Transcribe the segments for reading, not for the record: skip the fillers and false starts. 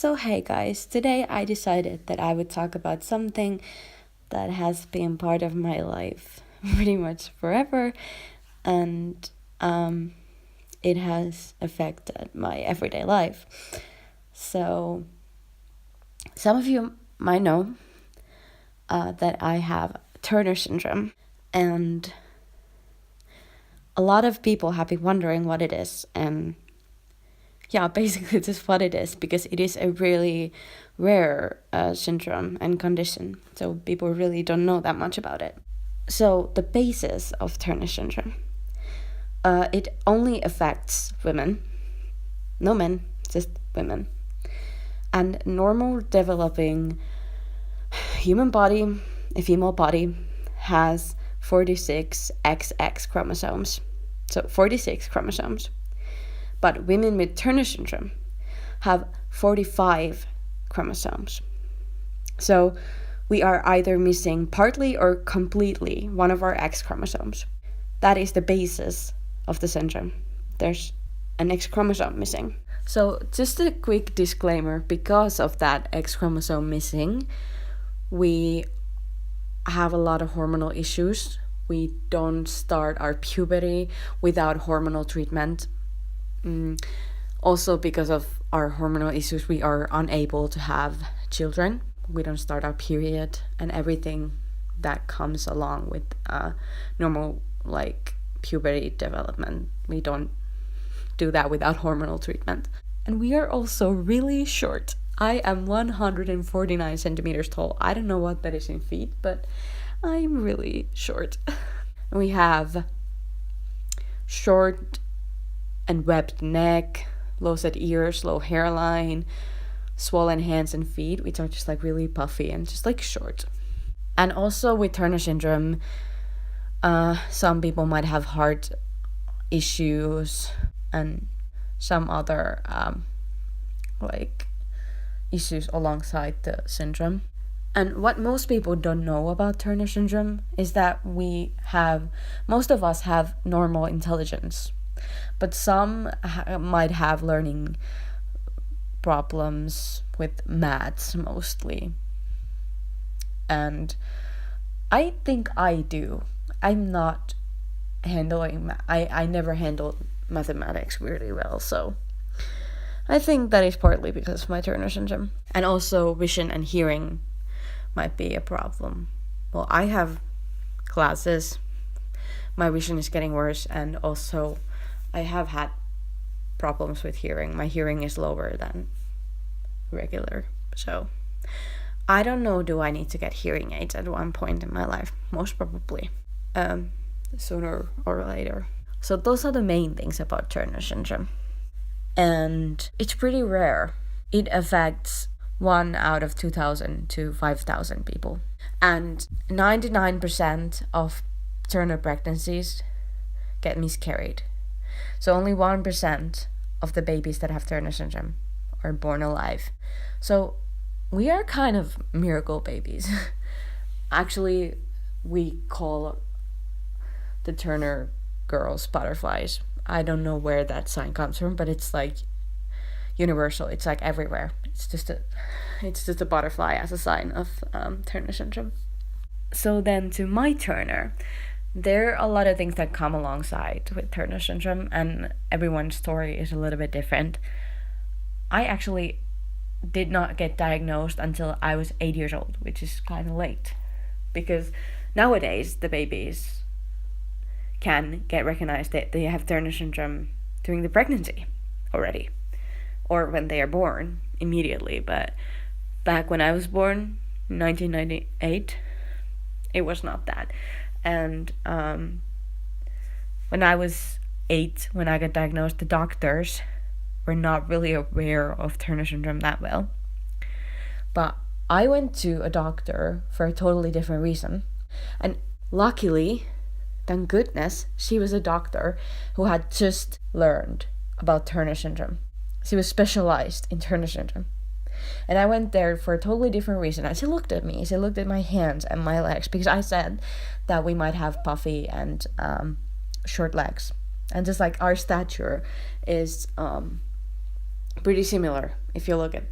So, hey guys, today I decided that I would talk about something that has been part of my life pretty much forever, and it has affected my everyday life. So, some of you might know that I have Turner syndrome, and a lot of people have been wondering what it is, and yeah, basically just what it is, because it is a really rare syndrome and condition, so people really don't know that much about it. So the basis of Turner syndrome, it only affects women, no men, just women, and normal developing human body, a female body, has 46 XX chromosomes, so 46 chromosomes. But women with Turner syndrome have 45 chromosomes. So we are either missing partly or completely one of our X chromosomes. That is the basis of the syndrome. There's an X chromosome missing. So just a quick disclaimer, because of that X chromosome missing, we have a lot of hormonal issues. We don't start our puberty without hormonal treatment. Also, because of our hormonal issues, we are unable to have children. We don't start our period and everything that comes along with normal puberty development. We don't do that without hormonal treatment. And we are also really short. I am 149 centimeters tall. I don't know what that is in feet, but I'm really short. We have short and webbed neck, low set ears, low hairline, swollen hands and feet, which are just really puffy and just short. And also with Turner syndrome, some people might have heart issues and some other issues alongside the syndrome. And what most people don't know about Turner syndrome is that most of us have normal intelligence, but some might have learning problems with maths mostly. And I think I do. I'm not handling, I never handled mathematics really well, so I think that is partly because of my Turner syndrome. And also vision and hearing might be a problem. Well, I have glasses, my vision is getting worse, and also I have had problems with hearing. My hearing is lower than regular, so I don't know, do I need to get hearing aids at one point in my life? Most probably, sooner or later. So those are the main things about Turner syndrome. And it's pretty rare. It affects 1 out of 2,000 to 5,000 people. And 99% of Turner pregnancies get miscarried. So only 1% of the babies that have Turner syndrome are born alive. So we are kind of miracle babies. Actually, we call the Turner girls butterflies. I don't know where that sign comes from, but it's universal. It's everywhere. It's just a butterfly as a sign of Turner syndrome. So then to my Turner, there are a lot of things that come alongside with Turner syndrome, and everyone's story is a little bit different. I actually did not get diagnosed until I was 8 years old, which is kind of late, because nowadays the babies can get recognized that they have Turner syndrome during the pregnancy already, or when they are born immediately. But back when I was born, 1998, it was not that. And when I was 8, when I got diagnosed, the doctors were not really aware of Turner syndrome that well. But I went to a doctor for a totally different reason. And luckily, thank goodness, she was a doctor who had just learned about Turner syndrome. She was specialized in Turner syndrome. And I went there for a totally different reason. And she looked at me. She looked at my hands and my legs, because I said that we might have puffy and short legs. And just our stature is pretty similar if you look at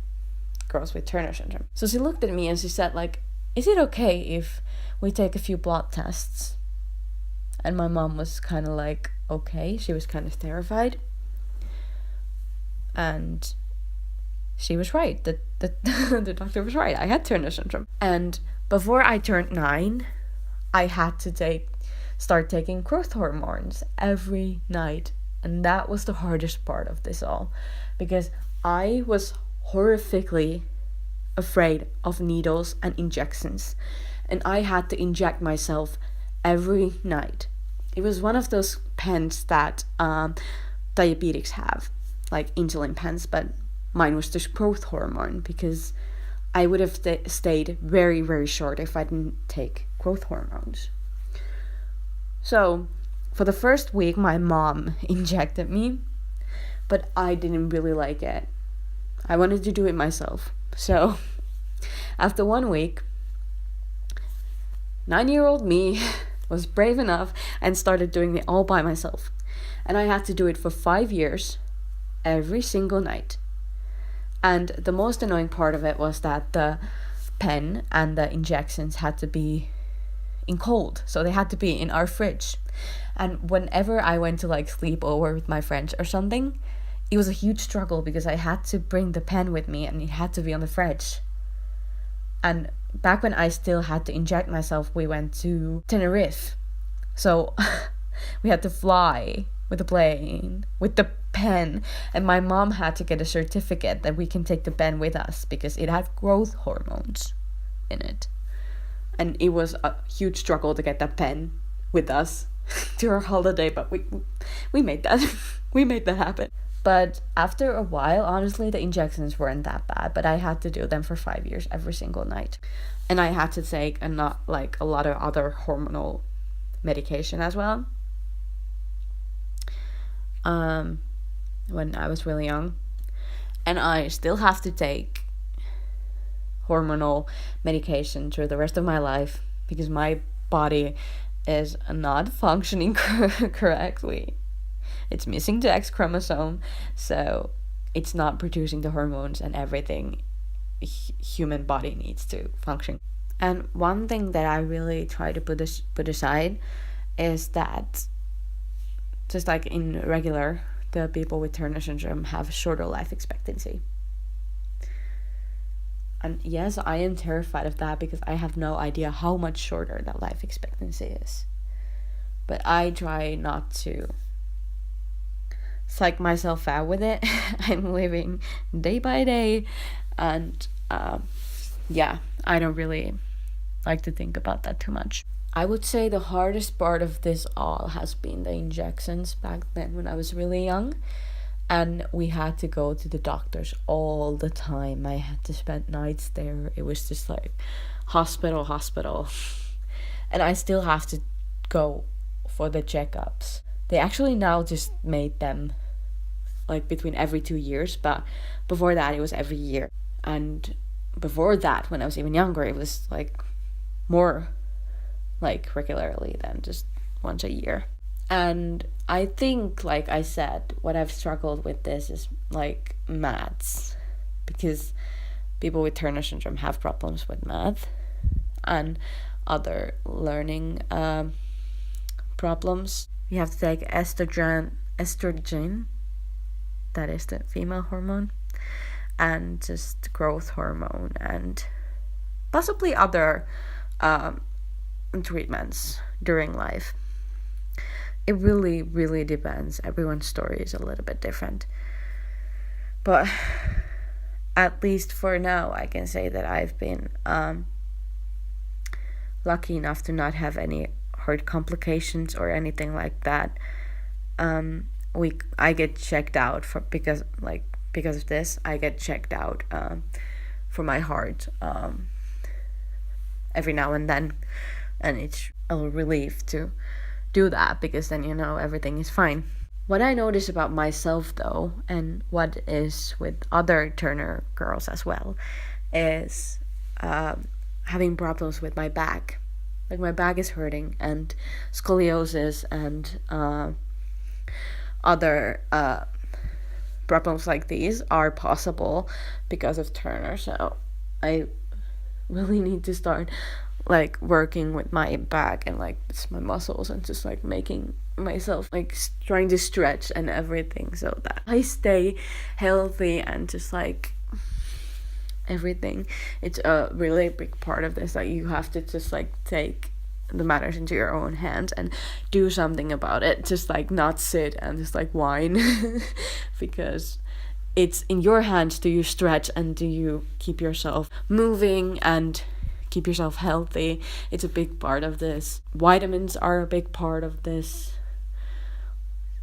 girls with Turner syndrome. So she looked at me and she said, like, is it okay if we take a few blood tests? And my mom was kind of like, okay. She was kind of terrified. And she was right. The doctor was right. I had Turner syndrome. And before I turned 9, I had to start taking growth hormones every night. And that was the hardest part of this all. Because I was horrifically afraid of needles and injections. And I had to inject myself every night. It was one of those pens that diabetics have, like insulin pens, but mine was just growth hormone, because I would have stayed very, very short if I didn't take growth hormones. So for the first week, my mom injected me, but I didn't really like it. I wanted to do it myself. So after 1 week, 9-year-old me was brave enough and started doing it all by myself. And I had to do it for 5 years, every single night. And the most annoying part of it was that the pen and the injections had to be in cold. So they had to be in our fridge. And whenever I went to like sleep over with my friends or something, it was a huge struggle because I had to bring the pen with me and it had to be on the fridge. And back when I still had to inject myself, we went to Tenerife. So we had to fly with the plane, with the pen. And my mom had to get a certificate that we can take the pen with us because it had growth hormones in it. And it was a huge struggle to get that pen with us to our holiday, but we made that. We made that happen. But after a while, honestly, the injections weren't that bad, but I had to do them for 5 years every single night. And I had to take a lot of other hormonal medication as well. When I was really young. And I still have to take hormonal medication through the rest of my life because my body is not functioning correctly. It's missing the X chromosome, so it's not producing the hormones and everything human body needs to function. And one thing that I really try to put aside is that just like in regular, the people with Turner syndrome have shorter life expectancy. And yes, I am terrified of that because I have no idea how much shorter that life expectancy is. But I try not to psych myself out with it. I'm living day by day, and I don't really like to think about that too much. I would say the hardest part of this all has been the injections back then when I was really young, and we had to go to the doctors all the time. I had to spend nights there. It was just like hospital, and I still have to go for the checkups. They actually now just made them like between every 2 years, but before that it was every year. And before that, when I was even younger, it was like more like regularly than just once a year. And I think, like I said, what I've struggled with this is like maths, because people with Turner syndrome have problems with math and other learning problems. You have to take estrogen, that is the female hormone, and just growth hormone, and possibly other treatments during life. It really, really depends. Everyone's story is a little bit different. But at least for now, I can say that I've been lucky enough to not have any heart complications or anything like that. I get checked out because of this. I get checked out for my heart every now and then, and it's a relief to do that because then everything is fine. What I notice about myself though, and what is with other Turner girls as well, is having problems with my back. Like my back is hurting, and scoliosis and other problems like these are possible because of Turner. So I really need to start like working with my back and like my muscles and just like making myself like trying to stretch and everything so that I stay healthy and just like everything. It's a really big part of this that you have to just like take the matters into your own hands and do something about it. Just like not sit and just like whine because it's in your hands. Do you stretch and do you keep yourself moving and keep yourself healthy? It's a big part of this. Vitamins are a big part of this.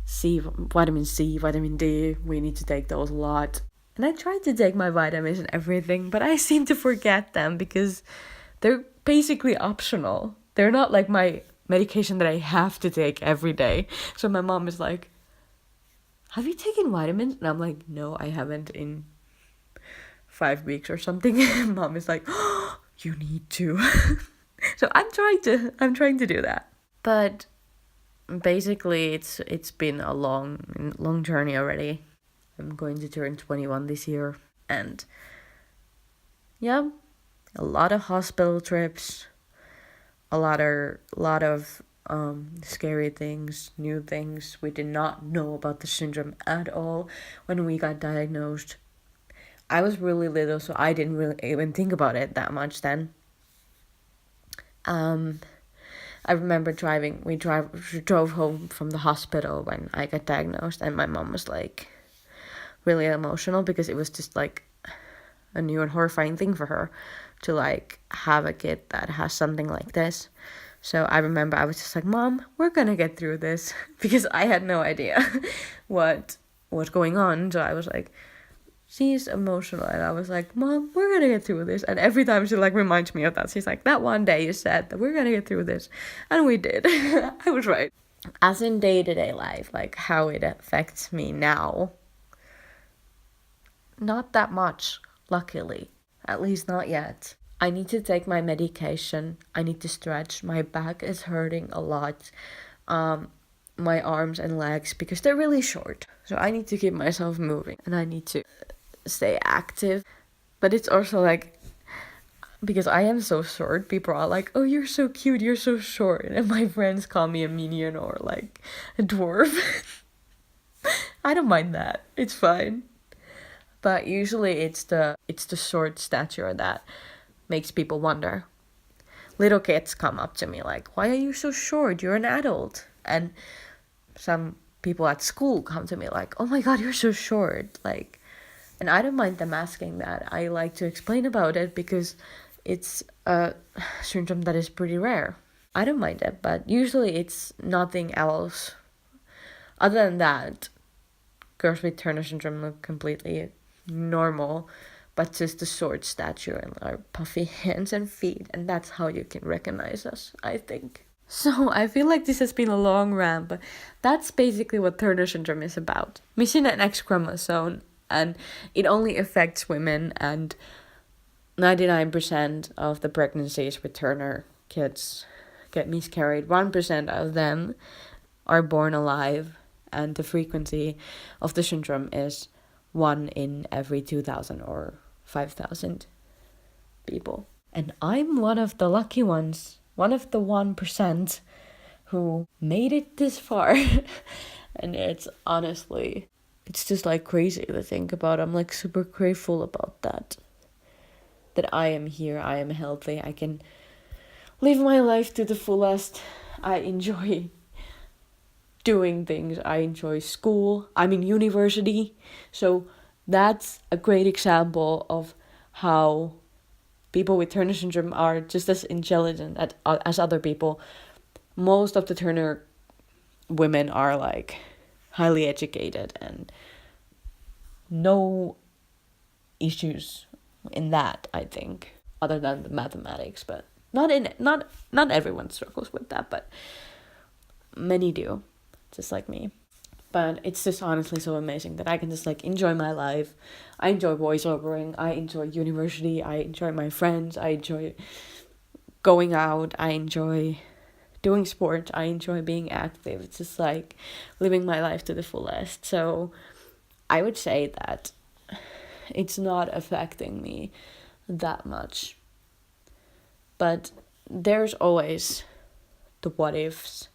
Vitamin C, vitamin D, we need to take those a lot. And I try to take my vitamins and everything, but I seem to forget them because they're basically optional. They're not like my medication that I have to take every day. So my mom is like, have you taken vitamins? And I'm like, no, I haven't in 5 weeks or something. Mom is like, oh, you need to. So I'm trying to do that. But basically it's been a long journey already. I'm going to turn 21 this year, and yeah, a lot of hospital trips, a lot of scary things, new things. We did not know about the syndrome at all when we got diagnosed. I was really little, so I didn't really even think about it that much then. I remember we drove home from the hospital when I got diagnosed, and my mom was like really emotional because it was just like a new and horrifying thing for her to like have a kid that has something like this. So I remember I was just like, Mom, we're gonna get through this because I had no idea what was going on. So I was like, she's emotional, and I was like, Mom, we're gonna get through this. And every time she like reminds me of that, she's like, that one day you said that we're gonna get through this, and we did. I was right. As in day-to-day life, like how it affects me now, not that much, luckily. At least not yet. I need to take my medication. I need to stretch. My back is hurting a lot. My arms and legs because they're really short. So I need to keep myself moving and I need to stay active. But it's also like, because I am so short, people are like, oh, you're so cute, you're so short. And my friends call me a minion or like a dwarf. I don't mind that. It's fine. But usually it's the short stature that makes people wonder. Little kids come up to me like, why are you so short? You're an adult. And some people at school come to me like, oh my God, you're so short. Like, and I don't mind them asking that. I like to explain about it because it's a syndrome that is pretty rare. I don't mind it, but usually it's nothing else. Other than that, girls with Turner syndrome look completely normal, but just the short stature and our puffy hands and feet, and that's how you can recognize us, I think. So I feel like this has been a long rant, but that's basically what Turner syndrome is about. Missing an X chromosome, and it only affects women, and 99% of the pregnancies with Turner kids get miscarried. 1% of them are born alive, and the frequency of the syndrome is 1 in every 2,000 or 5,000 people. And I'm one of the lucky ones, one of the 1% who made it this far. And it's honestly, it's just like crazy to think about. I'm like super grateful about that. That I am here, I am healthy, I can live my life to the fullest. I enjoy doing things. I enjoy school. I'm in university. So that's a great example of how people with Turner syndrome are just as intelligent as other people. Most of the Turner women are like highly educated and no issues in that, I think, other than the mathematics, but not everyone struggles with that, but many do, just like me. But it's just honestly so amazing that I can just like enjoy my life. I enjoy voiceovering, I enjoy university, I enjoy my friends, I enjoy going out, I enjoy doing sport, I enjoy being active. It's just like living my life to the fullest. So I would say that it's not affecting me that much. But there's always the what ifs,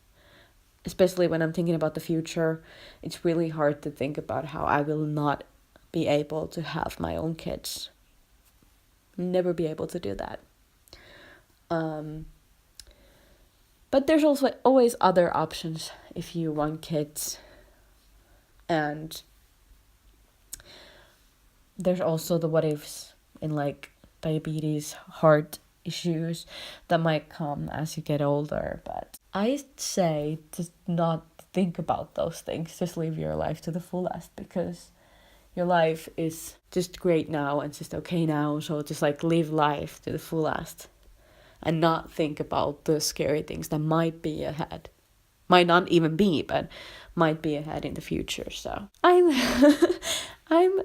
especially when I'm thinking about the future. It's really hard to think about how I will not be able to have my own kids. Never be able to do that. But there's also always other options if you want kids. And there's also the what ifs in like diabetes, heart issues that might come as you get older. But I say just not think about those things. Just live your life to the fullest, because your life is just great now and just okay now. So just like live life to the fullest and not think about the scary things that might be ahead. Might not even be, but might be ahead in the future. So I'm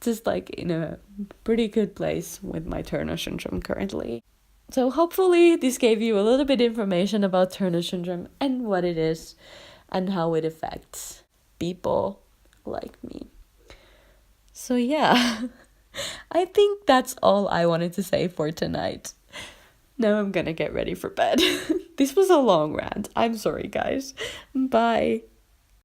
just like in a pretty good place with my Turner syndrome currently. So hopefully this gave you a little bit of information about Turner syndrome and what it is and how it affects people like me. So yeah, I think that's all I wanted to say for tonight. Now I'm gonna get ready for bed. This was a long rant. I'm sorry, guys. Bye.